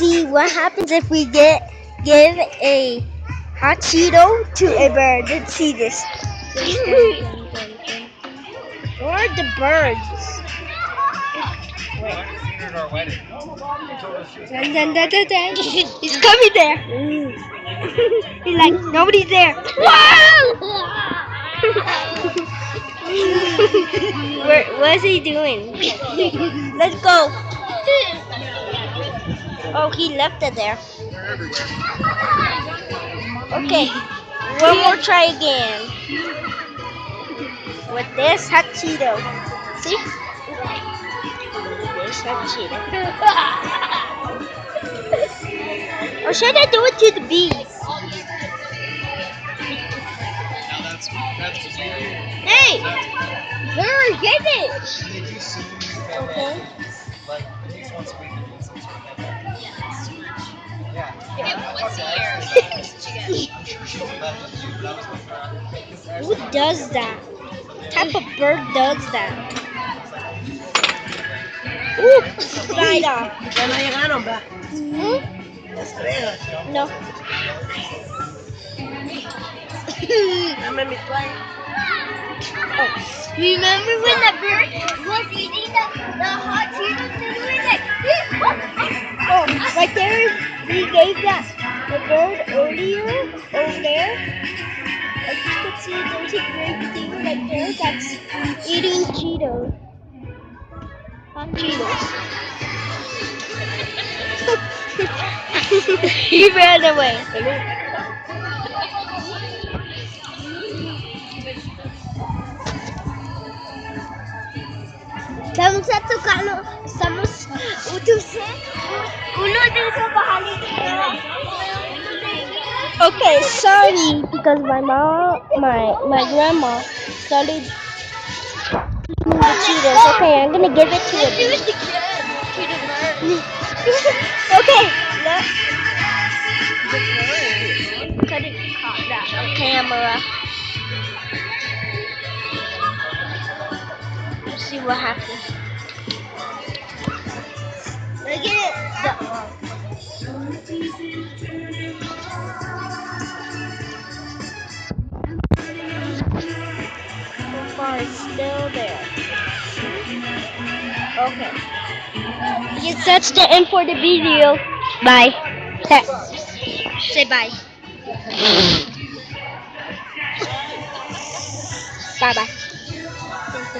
see what happens if we give a hot Cheeto to a bird. Let's see this. Where are the birds? Dun, dun, dun, dun, dun. He's coming there. He's like, nobody's there. What's he doing? Let's go. Oh, he left it there. Okay, one more try again with this hot Cheeto. See? This hot Cheeto. Or should I do it to the bees? Hey! Bird, get it! Okay. Who does that? What type of bird does that? Ooh, flied off. Hmm? No. Oh. Remember when the bird was eating the hot Cheetos and we were like, oh, right there, we gave that the bird earlier over there. As you can see, there's a great thing right there that's eating Cheetos. Hot Cheetos. He ran away. Vamos a tocarlo. Estamos uno de esos pajaritos. Okay, sorry because my grandma started eating the Cheetos. Okay, I'm gonna give it to it. Okay, look. Couldn't caught that on camera. Let's see what happens. Look at it. So far, it's still there. Okay. Yes, that's the end for the video. Bye. Say bye. Bye bye.